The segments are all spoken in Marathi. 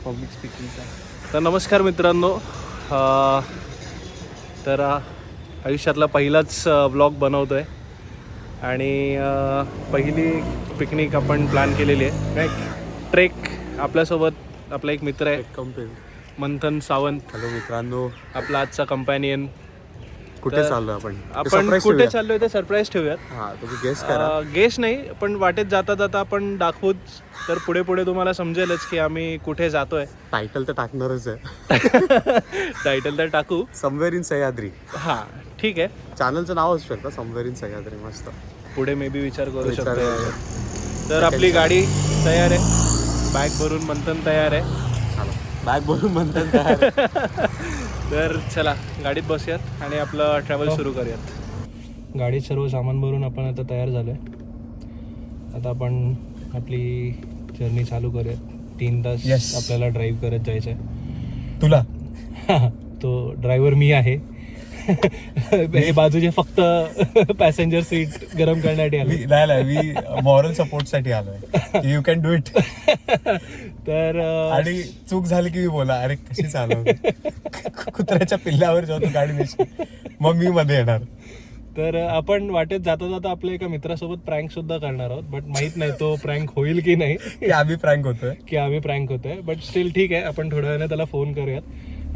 पब्लिक स्पीकिंगचा. तर नमस्कार मित्रांनो. तर आयुष्यातला पहिलाच व्लॉग बनवतो आहे आणि पहिली पिकनिक आपण प्लॅन केलेली आहे. ट्रेक. आपल्यासोबत आपला एक मित्र आहे मंथन सावंत. हॅलो मित्रांनो. आपला आजचा कंपॅनियन. कुठे चाललो आपण कुठे चाललोय ते सरप्राईज ठेवूयात. हां, तुम्ही गेस करा. गेस नाही, पण वाटेत जाता जाता आपण दाखवूच. तर पुढे पुढे तुम्हाला समजेलच की आम्ही कुठे जातोय. टायटल तर टाकणारच आहे. टायटल तर टाकू. Somewhere in Sahyadri. हां ठीक आहे. चॅनलचं नाव असू शकतं समवेअर इन सह्याद्री. मस्त. पुढे मे बी विचार करू शकतो. तर आपली गाडी तयार आहे. बॅग भरून मंथन तयार आहे. बॅग भरून म्हणतात तयार. तर चला गाडीत बसूयात आणि आपलं ट्रॅव्हल सुरू करूयात. गाडीत सर्व सामान भरून आपण आता तयार झालो आहे. आता आपण आपली जर्नी चालू करूयात. 3 तास आपल्याला ड्राईव्ह करत जायचं आहे. तुला तो ड्रायव्हर मी आहे. हे बाजूचे फक्त पॅसेंजर सीट गरम करण्यासाठी आले. नाही मी मॉरल सपोर्टसाठी आलोय. You can do it. तर आणि चूक झाली की मी बोला अरे कशी चालवते. कुत्र्याच्या पिल्ल्यावर जेव्हा तू गाडी नेशील मग मी मध्ये येणार. तर आपण वाटेत जाता जाता आपल्या एका मित्रासोबत प्रँक सुद्धा करणार आहोत. बट माहित नाही तो प्रँक होईल की नाही. की आम्ही प्रँक होतोय. बट स्टील ठीक आहे. आपण थोड्या वेळाने त्याला फोन करूयात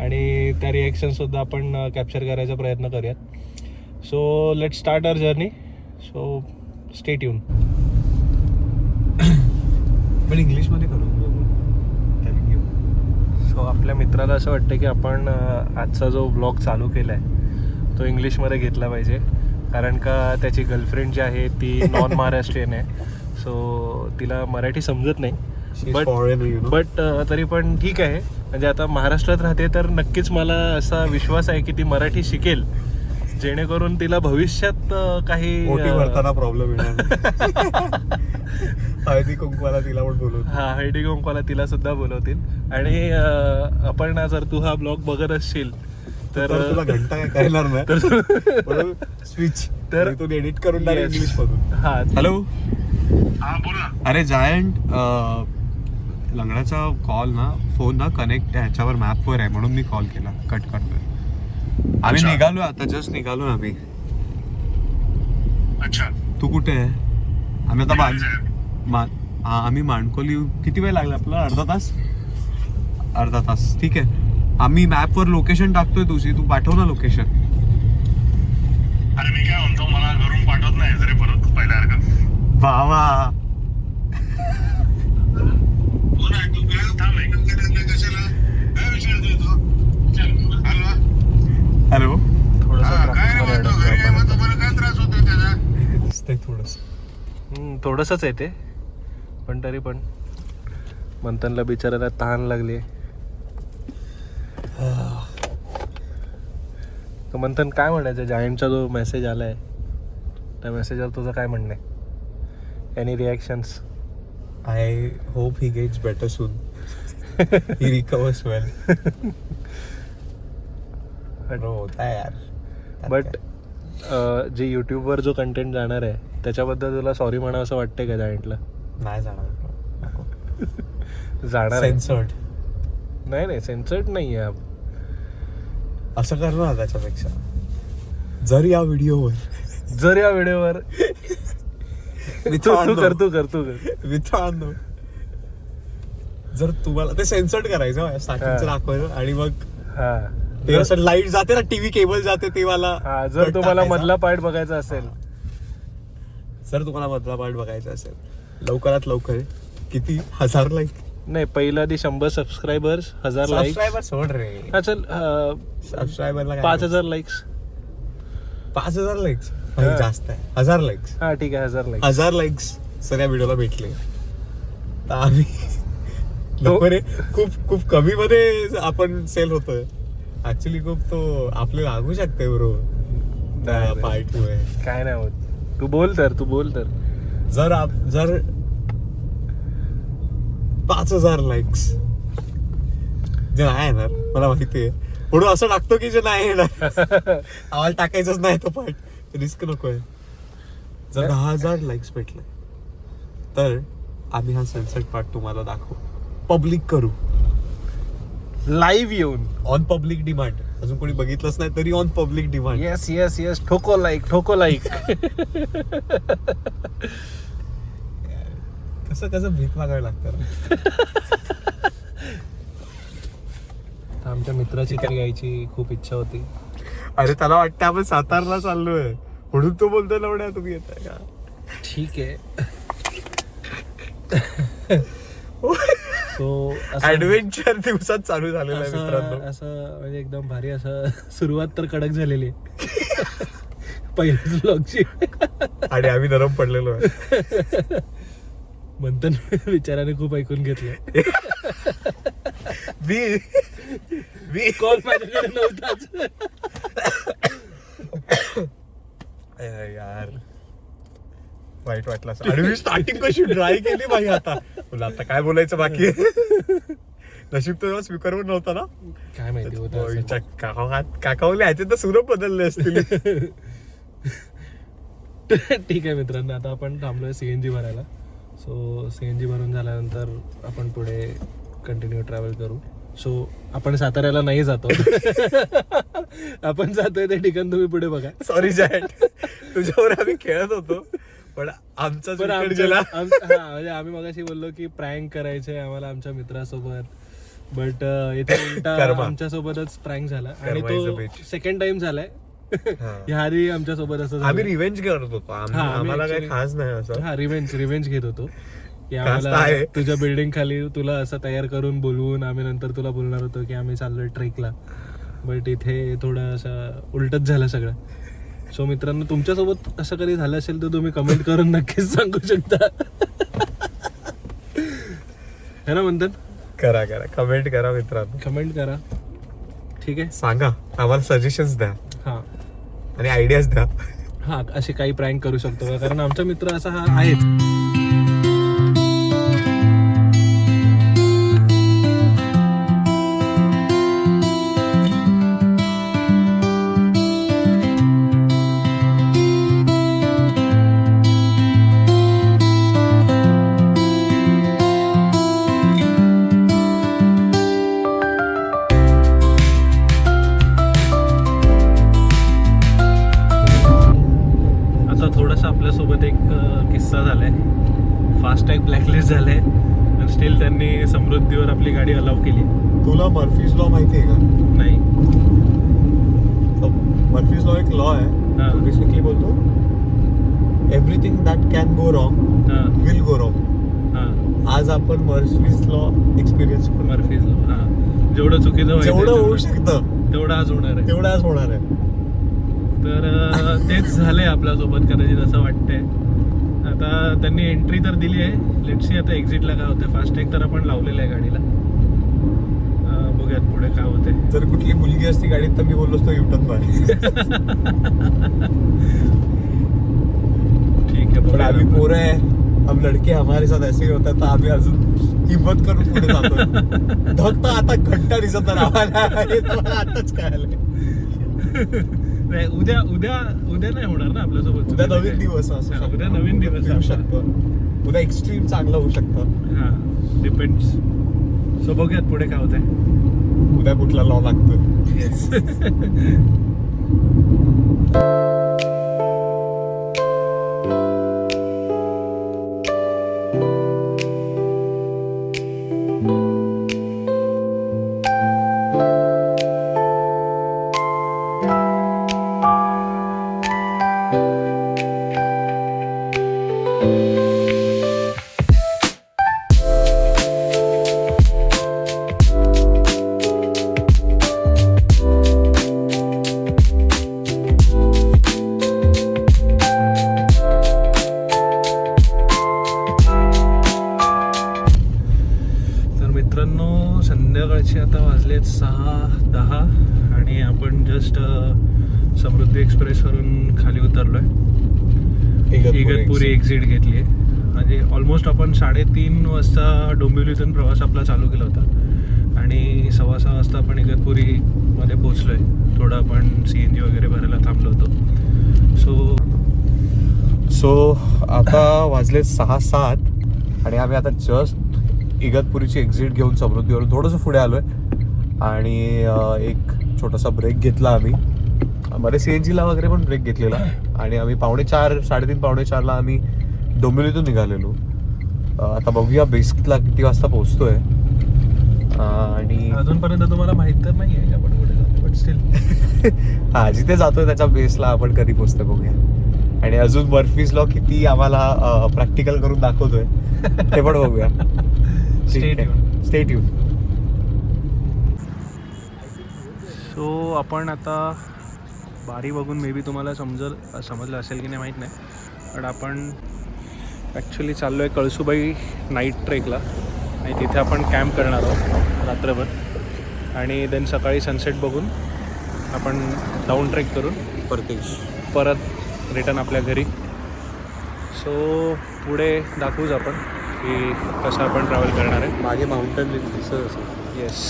आणि त्या रिॲक्शन सुद्धा आपण कॅप्चर करायचा प्रयत्न करूयात. So let's start our journey. So stay tuned. पण इंग्लिशमध्ये करू. सो आपल्या मित्राला असं वाटतं की आपण आजचा जो ब्लॉग चालू केला आहे तो इंग्लिशमध्ये घेतला पाहिजे. कारण का त्याची गर्लफ्रेंड जी आहे ती नॉन महाराष्ट्रीयन आहे. सो तिला मराठी समजत नाही. बट तरी पण ठीक आहे. म्हणजे आता महाराष्ट्रात राहते तर नक्कीच मला असा विश्वास आहे की ती मराठी शिकेल, जेणेकरून तिला भविष्यात काही प्रॉब्लेम येणार. हळदी कुंकवाला तिला पण बोलवतील. हां, हळदी कुंकवाला तिला सुद्धा बोलवतील. आणि आपण जर तू हा ब्लॉग बघत असशील तर तुला घंटा काय कळणार नाही. स्विच तर तू एडिट करून इंग्लिश मधून. हां हॅलो. हां बोल ना. अरे जायंट लंगड्याचा कॉल ना, फोन ना कनेक्ट ह्याच्यावर मॅपवर आहे म्हणून मी कॉल केला. कट करतोय. आम्ही निघालो आता. जस्ट निघालो आम्ही. अच्छा. तू कुठे आहे? आम्ही आता आम्ही माणकोली. किती वेळ लागला आपला? अर्धा तास. ठीक आहे. आम्ही मॅपवर लोकेशन टाकतोय तुझी. तू पाठव ना लोकेशन. अरे मी काय म्हणतो, मला घरून पाठवत नाही जरी परत पहिल्यासारखं. बाबा हॅलो. थोडंसंच आहे ते, पण तरी पण मंथनला बिचारायला तहान लागली. तर मंथन काय म्हणायचं? जायंटचा जो मेसेज आलाय त्या मेसेजवर तुझं काय म्हणणं आहे? Any reactions? I hope he gets better soon. He recovers well. होता है यार. बट जे यूट्यूबवर जो कंटेंट जाणार आहे त्याच्याबद्दल तुला सॉरी म्हणावं असं वाटतंय का जायंटला? नाही जाणार. जाणार. सेन्सर्ड. नाही सेन्सर्ड नाही आहे. असं कर ना त्याच्यापेक्षा. जर या व्हिडिओवर करतो मित्रांनो, जर तुम्हाला ते सेन्सर्ड करायचं स्टार्टिंगचं दाखवायचं आणि मग ते असं लाईट जाते ना, टीव्ही केबल जाते ते मला. जर तुम्हाला मधला पार्ट बघायचा असेल, लवकरात लवकर किती 1000 लाईक नाही, पहिला आधी 100 सबस्क्रायबर्स, 1000 लाईक. सोड रे. चल सबस्क्रायबरला 5000 लाईक्स. 5000 लाईक्स जास्त आहे. 1000 लाईक्स. हा ठीक आहे. 1000 लाईक्स. 1000 लाईक्स सगळ्या व्हिडिओला भेटले तर आम्ही लवकर खूप कमी मध्ये आपण सेल होतोय. ऍक्च्युली खूप तो आपल्याला लागू शकते बरोबर. काय नाही होत. तू बोल तर जर 5000 लाईक्स जे नाही येणार मला माहिती आहे, म्हणून असं टाकतो की जे नाही येणार आम्हाला टाकायचंच नाही तो पार्ट. रिस्क नकोय. जर 10,000 लाईक्स भेटले तर आम्ही हा सनसेट पार्ट तुम्हाला दाखवू, पब्लिक करू. लाईव्ह येऊन. On public demand. अजून कोणी बघितलंच नाही तरी on public demand. Yes yes yes, ठोको लाईक. कसं कसं भीक मागावी लागतं. आमच्या मित्राची तरी यायची खूप इच्छा होती. अरे त्याला वाटतं आपण सातारला चाललोय म्हणून तो बोलतोय लवड्या तुम्ही येताय का. ठीक आहे. सो ऍडव्हेंचर दिवसात चालू झालेला आहे मित्रांनो. असं म्हणजे एकदम भारी असं सुरुवात तर कडक झालेली आहे पहिल्याच ब्लॉगची. आणि आम्ही नरम पडलेलो आहे. मंथन विचाराने खूप ऐकून घेतलं. मी कॉल माझ्याकडे नव्हताच. यार वाईट वाटलं असं. आणि मी स्टार्टिंग कशी ड्राय केली भाई. आता तुला आता काय बोलायचं बाकी. नशीब तो स्पीकरवर नव्हता ना. काय माहिती होतं. काकावले ह्याचे तर सुरप बदलले असतील. ठीक आहे मित्रांनो, आता आपण थांबलोय सीएनजी भरायला. सो सीएनजी भरून झाल्यानंतर आपण पुढे कंटिन्यू ट्रॅव्हल करू. सो आपण साताऱ्याला नाही जातो. आपण जातोय ते ठिकाण तुम्ही पुढे बघा. सॉरी जॅट, तुझ्यावर आम्ही खेळत होतो पण आमचा गेला. म्हणजे आम्ही मगाशी बोललो की प्रँक करायचंय आम्हाला आमच्या मित्रासोबत, बट इथे उलटा आमच्या सोबतच प्रँक झाला. आणि तो सेकंड टाइम झालाय. ह्या आधी आमच्या सोबत असं आम्ही रिव्हेंज करत होतो. आम्हाला काही खास नाही असं. हा रिव्हेंज घेत होतो की आम्हाला तुझ्या बिल्डिंग खाली तुला असं तयार करून बोलवून आम्ही नंतर तुला बोलणार होतो की आम्ही चाललोय ट्रेकला. बट इथे थोडं असं उलटच झालं सगळं. सो मित्रांनो, तुमच्यासोबत असं कधी झालं असेल तर तुम्ही कमेंट करून नक्कीच सांगू शकता. है ना मंथन? करा कमेंट करा मित्रांनो, कमेंट करा. ठीक आहे, सांगा आम्हाला सजेशन्स द्या. हा आणि आयडियाज द्या. हा असे काही प्रँक करू शकतो का, कारण आमचा मित्र असा हा आहेच. आपल्यासोबत एक किस्सा झालाय. फास्टॅग ब्लॅकलिस्ट झालाय पण स्टील त्यांनी समृद्धीवर आपली गाडी अलाव केली. तुला मर्फीज लॉ माहिती आहे का? नाही. मर्फीज लॉ एक लॉ आहे. बेसिकली बोलतो everything that can go wrong will go wrong. आज आपण मर्फीज लॉ एक्सपिरियन्स करू. मर्फीज लॉ जेवढं चुकीचं जेवढं होऊ शकतं तेवढं आज होणार आहे. तर तेच झालंय आपल्यासोबत कदाचित असं वाटतंय. आता त्यांनी एंट्री तर दिली आहे. लेट्स सी आता एक्झिटला काय होतं. फास्टॅग तर आपण लावलेलं आहे गाडीला. बघूयात पुढे काय होते. जर कुठली मुलगी असती गाडीत तर मी बोललो असतो युटर्न मार. ठीक आहे, पण आम्ही पोरं आहे, हम लड़के हमारे साथ ऐसे ही होता है, तर आम्ही अजून हिंमत करून पुढे जातो. धक तर आता घंटा दिसत आम्हाला आताच कळालंय. नाही, उद्या नाही होणार ना आपल्यासोबत. उद्या नवीन दिवस उद्या नवीन दिवस येऊ शकतं. उद्या एक्स्ट्रीम चांगलं होऊ शकतं. हा, डिपेंड्स. सो बघूयात पुढे काय होतंय. उद्या कुठला लॉ लागतो. संध्याकाळचे आता वाजलेत 6:10 आणि आपण जस्ट समृद्धी एक्सप्रेसवरून खाली उतरलोय. इगतपुरी एक्झिट घेतली आहे. म्हणजे ऑलमोस्ट आपण 3:30 वाजता डोंबिवलीतून प्रवास आपला चालू केला होता आणि 6:15 वाजता आपण इगतपुरीमध्ये पोहोचलोय. थोडं आपण CNG वगैरे भरायला थांबलो होतो. सो आता वाजले 6-7 आणि आम्ही आता जस्ट इगतपुरीची एक्झिट घेऊन समृद्धीवरून थोडंसं पुढे आलोय. आणि एक छोटासा ब्रेक घेतला आम्ही मध्ये CNGला वगैरे पण ब्रेक घेतलेला आणि आम्ही 3:30 आम्ही डोंबिवलीतून निघालेलो. आता बघूया बेसिकला किती वाजता पोहोचतोय. आणि अजूनपर्यंत तुम्हाला माहित तर नाही आहे आपण कुठे जातो, बट स्टील हा जिथे जातोय त्याच्या बेसला आपण कधी पोहोचतोय बघूया. आणि अजून मर्फीज लॉ किती आम्हाला प्रॅक्टिकल करून दाखवतोय ते पण बघूया. Stay tune. सो आपण आता बारी बघून मे बी तुम्हाला समजलं असेल की नाही माहीत नाही, पण आपण ॲक्च्युली चाललो आहे कळसूबाई नाईट ट्रेकला आणि तिथे आपण कॅम्प करणार आहोत रात्रभर आणि देन सकाळी सनसेट बघून आपण डाऊन ट्रेक करून परत रिटर्न आपल्या घरी. सो पुढे दाखवूच आपण की कसं आपण ट्रॅव्हल करणार आहे. मागे माउंटन रेंज दिसत असेल. येस.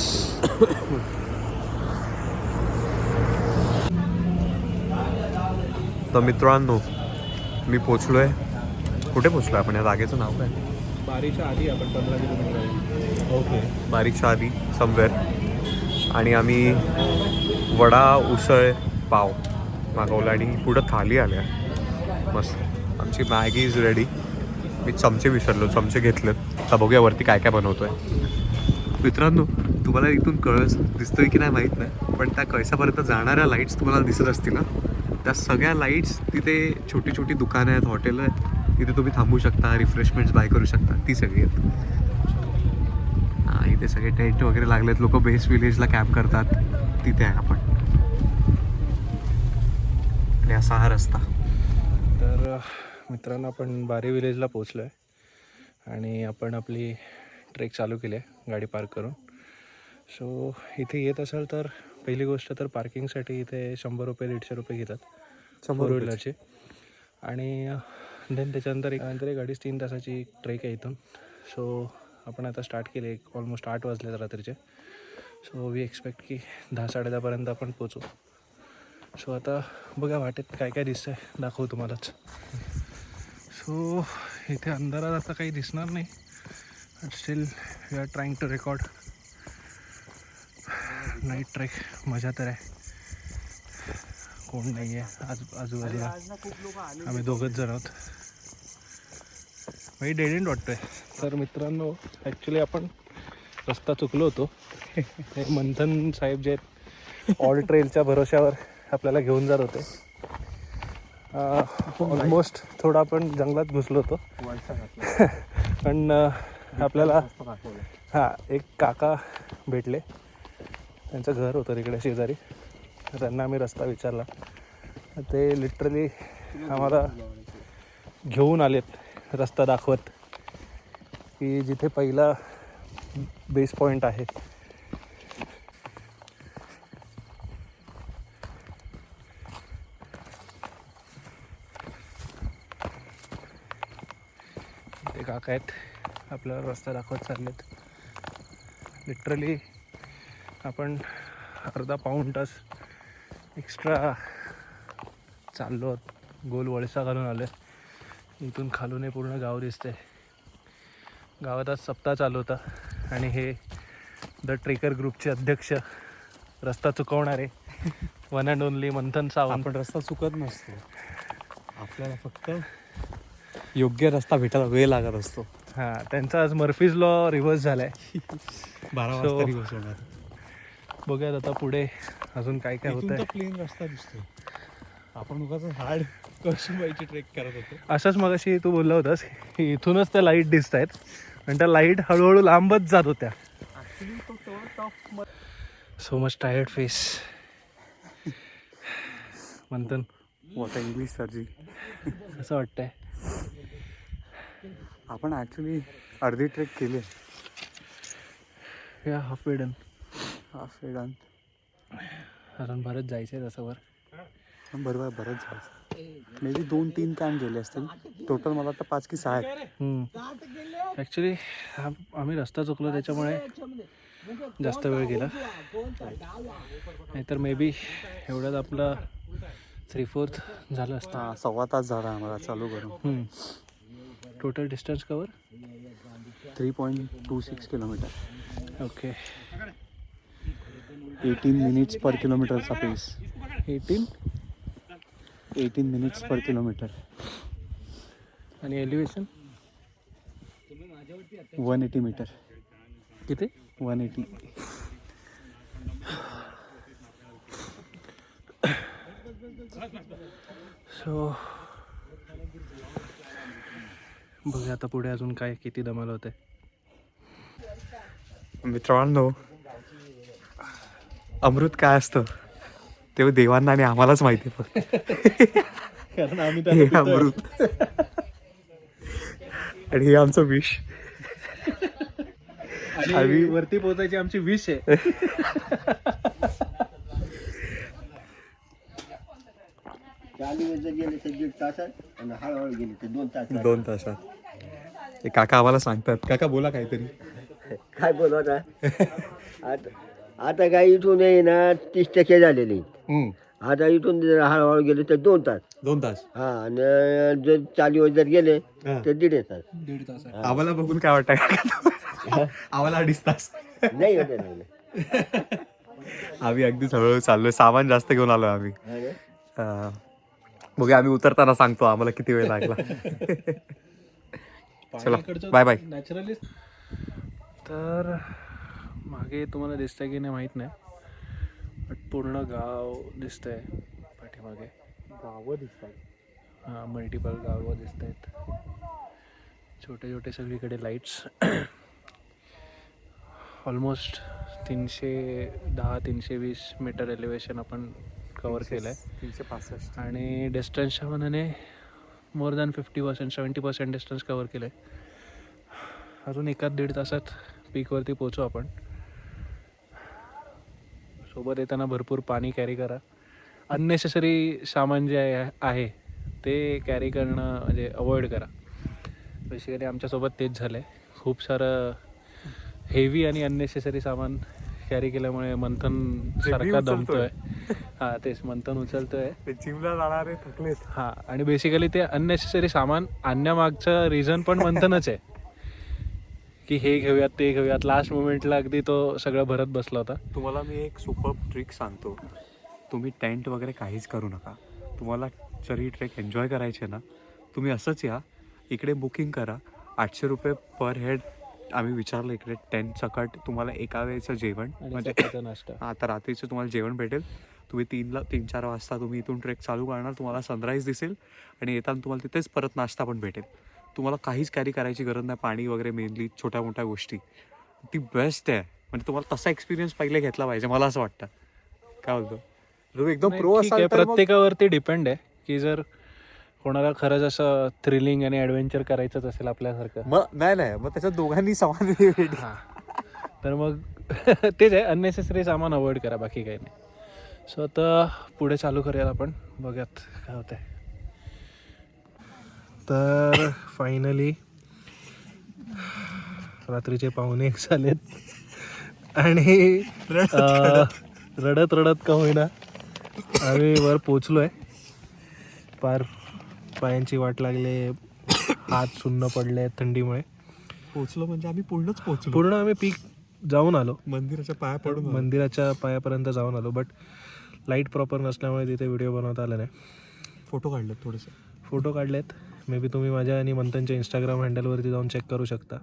तर मित्रांनो मी पोचलोय. कुठे पोचलोय आपण? या जागेचं नाव काय? बारीच्या आधी आपण 15 किलोमीटर. ओके. बारीकच्या आधी समवेअर. आणि आम्ही वडा उसळ पाव मागवला आणि पुढं थाली आल्या मस्त. आमची मॅगी इज रेडी. मी चमचे विसरलो, चमचे घेतलेत. आता बघूया वरती काय काय बनवतोय. मित्रांनो तुम्हाला इथून कळस दिसतोय की नाही माहीत नाही, पण त्या कळसापर्यंत जाणाऱ्या लाईट्स तुम्हाला दिसत असतील ना, त्या सगळ्या लाईट्स तिथे छोटी छोटी दुकानं आहेत, हॉटेलं आहेत, तिथे तुम्ही थांबू शकता, रिफ्रेशमेंट्स बाय करू शकता. ती सगळी आहेत. इथे सगळे टेंट वगैरे लागलेत. लोक बेस विलेजला कॅम्प करतात. तिथे आहे आपण. आणि असा हा रस्ता. तर मित्रांनो आपण बारी विलेजला पोचलो आहे आणि आपण आपली ट्रेक चालू केली आहे गाडी पार्क करून. सो इथे येत असाल तर पहिली गोष्ट तर पार्किंगसाठी इथे 100 रुपये 150 रुपये घेतात 4 व्हीलरचे. आणि देन त्याच्यानंतर एक 2.5 तासाची ट्रेक आहे इथून. सो आपण आता स्टार्ट केली. ऑलमोस्ट 8 वाजले रात्रीचे. सो वी एक्सपेक्ट की 10-10:30पर्यंत आपण पोचू. सो आता बघा वाटेत काय काय दिसतं आहे, दाखवू तुम्हालाच. सो इथे अंधारात आता काही दिसणार नाही, but still we are trying to record night trek. मजा तर आहे. कोण नाही आहे आजूबाजूला. आम्ही 2घंच जण आहोत. काही डेड एंड वाटतोय. तर मित्रांनो ॲक्च्युली आपण रस्ता चुकलो होतो. हे मंथन साहेब जे ऑल ट्रेलच्या भरोश्यावर आपल्याला घेऊन जात होते. ऑलमोस्ट थोडं आपण जंगलात घुसलो होतो. पण आपल्याला एक काका भेटले. त्यांचं घर होतं तिकडे शेजारी. त्यांना आम्ही रस्ता विचारला. ते लिटरली आम्हाला घेऊन आलेत रस्ता दाखवत की जिथे पहिला बेस पॉईंट आहे. ते काका आहेत आपल्याला रस्ता दाखवत चाललेत. लिटरली आपण अर्धा पाऊण तास एक्स्ट्रा चाललो. गोल वळसा घालून आलो. इथून खालून हे पूर्ण गाव दिसते. गावात आज सप्ताह चालू होता आणि हे द ट्रेकर ग्रुपचे अध्यक्ष, रस्ता चुकवणारे, वन अँड ओनली मंथन सावंत. आपण रस्ता चुकत नसतो. आपल्याला फक्त योग्य रस्ता भेटायला वेळ लागत असतो. हां, त्यांचा आज मर्फीज लॉ रिव्हर्स झाला आहे. 12 वाजता रिव्हर्स होणार. बघूयात आता पुढे अजून काय काय होतं आहे. प्लेन रस्ता दिसतो. आपण उगाच हार्ड कळसूबाईची ट्रेक करत होतो. असंच मगाशी तू बोलला होतास की इथूनच त्या लाईट दिसत आहेत आणि त्या लाईट हळूहळू लांबच जात होत्या. So much tired face. Manthan what English सरजी. कसं वाटतंय? आपण ॲक्च्युली अर्धी ट्रेक केली आहे. या हाफ वे डन. अजून बरंच जायचं आहे तसं वर. बरोबर बरंच जायचं. मे बी 2-3 कॅम्प गेले असतील. टोटल मला आता 5 की 6 आहेत. ॲक्च्युली आम्ही रस्ता चुकलो त्याच्यामुळे जास्त वेळ गेला. नाहीतर मे बी एवढ्यात आपलं 3/4 झालं असतं. 1.25 तास झाला आम्हाला चालू करून. Total distance cover 3.26 kilometre. Okay. 18 minutes per किलोमीटरचा पेस. 18 minutes per kilometre. आणि एलिव्हेशन 180 मीटर. किती? 180. सो बघूया आता पुढे अजून काय किती धमाल होते. मित्रांनो, अमृत काय असतं ते देवांना आणि आम्हालाच माहिती फक्त. कारण आम्ही हे अमृत आणि हे आमचं विष. आणि वरती पोहोचायची आमची विश आहे. गेले तर 1.5 तासात आणि हळूहळू गेले तर 2 तास. 2 तासात. हे काका आम्हाला सांगतात. काका बोला काहीतरी. काय बोलू आता आता काय इथून आहे ना 30% झालेले. आता इथून जर हळूहळू गेले तर 2 तास. 2 तास. हा आणि जर चालीवर जर गेले तर 1.5 तास. 1.5 तास आहे. आम्हाला बघून काय वाटतं आम्हाला 2.5 तास. नाही होते नाही. आम्ही अगदी हळूहळू चाललोय. सामान जास्त घेऊन आलोय आम्ही. बघूया आम्ही उतरताना सांगतो आम्हाला किती वेळ लागला. चला बाय बाय. नॅचरली तर मागे तुम्हाला दिसतंय की नाही माहीत नाही, बट पूर्ण गाव दिसतंय पाठीमागे. गावं दिसतात. हां, मल्टिपल गावं दिसत आहेत. छोटे छोटे सगळीकडे लाईट्स. ऑलमोस्ट 310-320 मीटर एलिव्हेशन आपण कवर केलं आहे. 365. आणि डिस्टन्सच्या मनाने मोर दॅन 50%, 70% डिस्टन्स कवर केलं आहे. अजून 1-1.5 तासात पीकवरती पोचू आपण. सोबत येताना भरपूर पाणी कॅरी करा. अननेसेसरी सामान जे आहे ते कॅरी करणं म्हणजे अवॉइड करा. बेसिकली आमच्यासोबत तेच झालं आहे. खूप सारं हेवी आणि अननेसेसरी सामान कॅरी केल्यामुळे मंथन सारखा दमतोय. हां, तेच मंथन उचलतोय. जिमला जाणारे थकलेत. हां, आणि बेसिकली ते अननेसेसरी सामान आणण्यामागचं रिझन पण मंथनच आहे की हे घेऊयात ते घेऊयात. लास्ट मोमेंटला अगदी तो सगळं भरत बसला होता. तुम्हाला मी एक सुपर ट्रिक सांगतो. तुम्ही टेंट वगैरे काहीच करू नका. तुम्हाला जरी ट्रेक एन्जॉय करायचे ना, तुम्ही असंच या इकडे बुकिंग करा. 800 रुपये पर हेड आम्ही विचारलं इकडे. टेंट सकट तुम्हाला एका वेळेचं जेवण म्हणजे नाश्ता. आता रात्रीचं तुम्हाला जेवण भेटेल. तुम्ही 3-4 वाजता तुम्ही इथून ट्रेक चालू करणार. तुम्हाला सनराईज दिसेल आणि येताना तुम्हाला तिथेच परत नाश्ता पण भेटेल. तुम्हाला काहीच कॅरी करायची गरज नाही. पाणी वगैरे मेनली छोट्या मोठ्या गोष्टी ती बेस्ट आहे. म्हणजे तुम्हाला तसा एक्सपिरियन्स पहिले घेतला पाहिजे मला असं वाटतं. काय बोलतो तुम्ही एकदम प्रो ठीक आहे, असाल तर मग- प्रत्येकावरती डिपेंड आहे की जर कोणाला खरंच असं थ्रिलिंग आणि ॲडव्हेंचर करायचंच असेल आपल्यासारखं, मग नाही मग त्याच्यात दोघांनी समान हां, तर मग तेच आहे, अननेसेसरी सामान अवॉइड करा, बाकी काही नाही. सो आता पुढे चालू करूयात आपण, बघूयात काय होतं आहे. तर फायनली रात्रीचे 1:45 झालेत आणि रडत रडत का होईना आम्ही वर पोचलो आहे. पार पायांची वाट लागले, हात सुन्न पडले थंडीमुळे. पोचलो म्हणजे आम्ही पूर्णच पोचलो. पूर्ण आम्ही पीक जाऊन आलो, मंदिराच्या पाया पडून आलो. मंदिराच्या पायापर्यंत जाऊन आलो. बट लाईट प्रॉपर नसल्यामुळे तिथे व्हिडिओ बनवता आला नाही. फोटो काढले थोडेसे. फोटो काढलेत. मे बी तुम्ही माझ्या आणि मंथनच्या इंस्टाग्राम हँडलवरती जाऊन चेक करू शकता.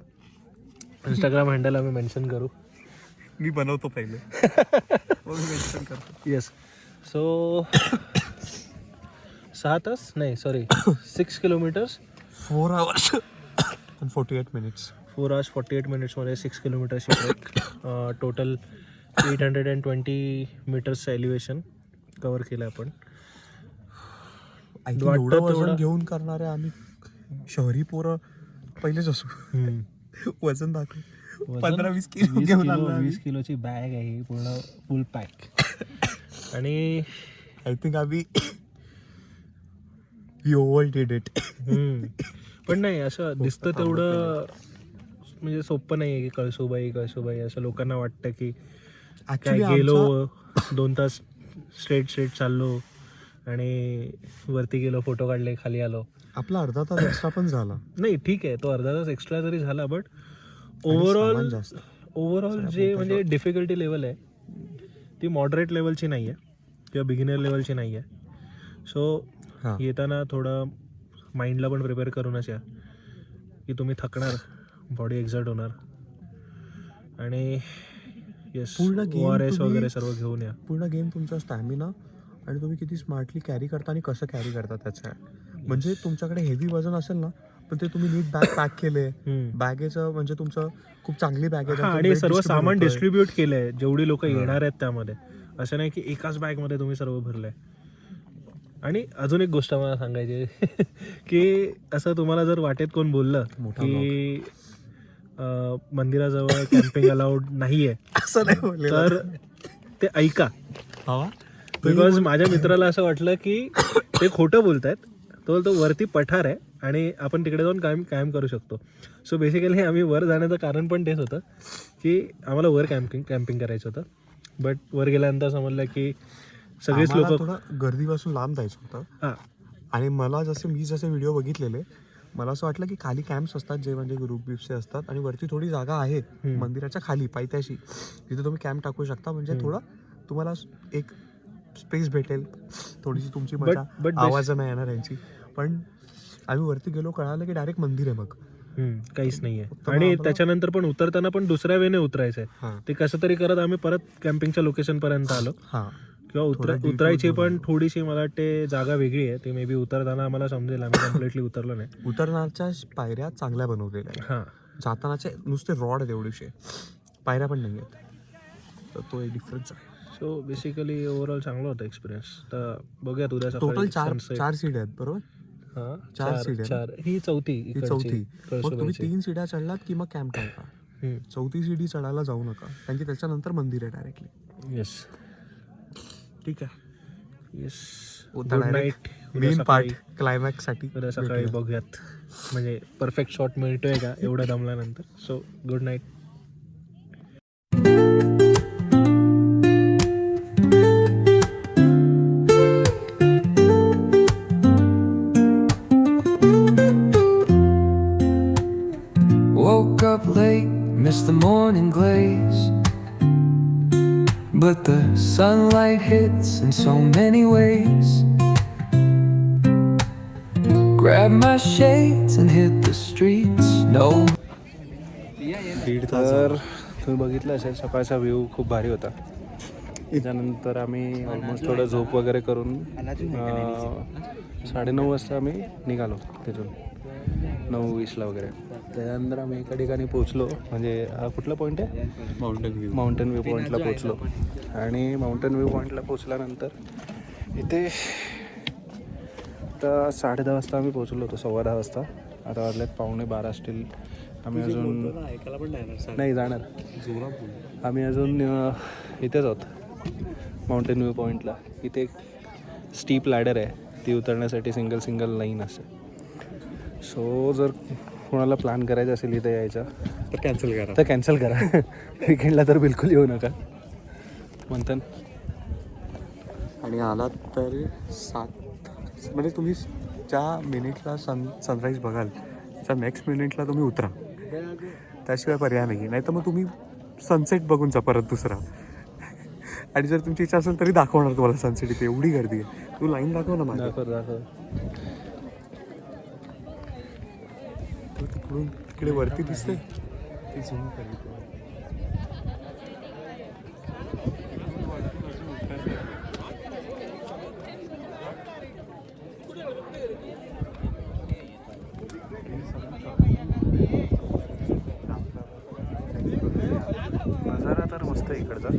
इंस्टाग्राम हँडल आम्ही मेन्शन करू. मी बनवतो पहिले. मेन्शन करतो. Yes. So 6 kilometres 4 hours and 48 minutes. 4 hours 48 minutesमध्ये 6 किलोमीटरची ट्रेक. टोटल 820 मीटर्सचं एलिव्हेशन कवर केलं आपण. एवढं वाटतं वजन तेवढं. घेऊन करणारे आम्ही शहरी पोरं पहिलेच असू. वजन दाखव. 15-20 किलो घेऊन आलो. 20 किलोची बॅग आहे ही, पूर्ण फुल पॅक. आणि आय थिंक आम्ही वी ओव्हर डिड इट. पण नाही, असं दिसतं तेवढं म्हणजे सोपं नाही आहे की कळसूबाई असं लोकांना वाटतं की काय गेलो 2 तास स्ट्रेट चाललो आणि वरती गेलो, फोटो काढले, खाली आलो. आपला अर्धा तास एक्स्ट्रा पण झाला. नाही ठीक आहे, तो अर्धा तास एक्स्ट्रा जरी झाला, बट ओव्हरऑल जे म्हणजे डिफिकल्टी लेवल आहे ती मॉडरेट लेवलची नाही आहे किंवा बिगिनर लेवलची नाही आहे. सो हां. येताना थोडं माइंडला पण प्रिपेअर करूनच या की तुम्ही थकणार, बॉडी एक्झर्ट होणार. आणि येस, पूर्ण game ORS तुम्ही- वगैरे सर्व घेऊन या. पूर्ण गेम तुमचा स्टॅमिना आणि तुम्ही किती स्मार्टली कॅरी करता आणि कसं कॅरी करता त्याचं आहे. म्हणजे तुमच्याकडे हेवी वजन असेल ना, पण ते तुम्ही नीट बॅग पॅक केले, बॅगेचं म्हणजे तुमचं खूप चांगली बॅग आहे. हां, आणि सर्व सामान डिस्ट्रीब्यूट केलं आहे जेवढी लोक येणार आहेत त्यामध्ये. असं नाही की एकाच बॅगमध्ये तुम्ही सर्व भरलंय. आणि अजून एक गोष्ट मला सांगायची आहे की असं तुम्हाला जर वाटेत कोण बोललं की मंदिराजवळ कॅम्पिंग अलाउड नाही आहे असं नाही बोलले तर ते ऐका. बिकॉज माझ्या मित्राला असं वाटलं की ते खोटं बोलतायत. तो वरती पठार आहे आणि आपण तिकडे जाऊन कायम करू शकतो. सो बेसिकली आम्ही वर जाण्याचं कारण पण तेच होतं की आम्हाला वर कॅम्पिंग करायचं होतं. बट वर गेल्यानंतर समजलं की सगळीच लोक थोडं गर्दीपासून लांब जायचं होतं. हां, आणि मला मी जसे व्हिडिओ बघितलेले, मला असं वाटलं की खाली कॅम्प्स असतात जे म्हणजे ग्रुप बिप्सचे असतात आणि वरती थोडी जागा आहे मंदिराच्या खाली पायथ्याशी, जिथे तुम्ही कॅम्प टाकू शकता. म्हणजे थोडं तुम्हाला एक स्पेस भेटेल, थोडीशी तुमची मजा, आवाज नाही येणार यांची. पण आम्ही वरती गेलो, कळालं की डायरेक्ट मंदिर आहे. मग काहीच नाही आहे. आणि त्याच्यानंतर पण उतरताना पण दुसऱ्या वेने उतरायचं आहे. हां ते कसं तरी करत आम्ही परत कॅम्पिंगच्या लोकेशनपर्यंत आलो. हां किंवा उतरायची पण थोडीशी मला वाटते जागा वेगळी आहे. ते मे बी उतरताना आम्हाला समजेल. आम्ही कम्प्लिटली उतरलो नाही. उतरण्याच्या पायऱ्या चांगल्या बनवलेल्या आहेत. हां, जातानाचे नुसते रॉड आहेत एवढीशे, पायऱ्या पण नाही आहेत. तर तो एक डिफरन्स आहे. सो बेसिकली ओव्हरऑल चांगला होता एक्सपिरियन्स. तर बघूयात उद्या टोटल सकाळी चार सीट आहेत बरोबर. हां, चार सीट आहे. चार. ही चौथी ही इकडची, चौथी. मग तुम्ही कळसुबाईची. 3 सीड्या चढलात की मग कॅम्प टाका. चौथी सीडी चढायला जाऊ नका, कारण की त्याच्यानंतर मंदिर आहे डायरेक्टली. येस, ठीक आहे. येस, उद्या good direct night. Main part climax साठी उद्या सकाळी बघूयात म्हणजे परफेक्ट शॉट मिळतोय का एवढं दमल्यानंतर. So good night. Woke up late, missed the morning glaze, but the sunlight hits in so many ways. Grab my shades and hit the streets. No. तर तुम्ही बघितलं असेल सकाळचा व्ह्यू खूप भारी होता. त्याच्यानंतर आम्ही ऑलमोस्ट थोडं झोप वगैरे करून 9:30 वाजता आम्ही निघालो तिथून, 9:20 वगैरे. त्यानंतर आम्ही एका ठिकाणी पोचलो. म्हणजे हा कुठला पॉईंट आहे? माउंटेन व्ह्यू पॉईंटला पोचलो. आणि माउंटेन व्ह्यू पॉईंटला पोचल्यानंतर इथे आता 10:30 वाजता आम्ही पोचलो होतो, 10:15 वाजता. आता वाजल्यात 11:45 असतील. आम्ही अजून नाही जाणार. आम्ही अजून इथेच आहोत माउंटेन व्ह्यू पॉईंटला. इथे एक स्टीप लॅडर आहे, ती उतरण्यासाठी सिंगल लाईन असते. सो जर कोणाला प्लॅन करायचा असेल इथे यायचा तर कॅन्सल करा. विकेंडला तर बिलकुल येऊ नका म्हणतात. आणि आलात तर 7 म्हणजे तुम्ही ज्या मिनिटला सनराईज बघाल त्या नेक्स्ट मिनिटला तुम्ही उतरा, त्याशिवाय पर्याय नाही. नाही तर मग तुम्ही सनसेट बघून जा परत दुसरा. आणि जर तुमची इच्छा असेल तरी दाखवणार तुम्हाला सनसेट. इथे एवढी गर्दी आहे. तू लाईन दाखव ना माझ्या. दाखव. तिकडून तिकडे वरती दिसते ती झूम करेल. नजारा तर मस्त आहे इकडचा.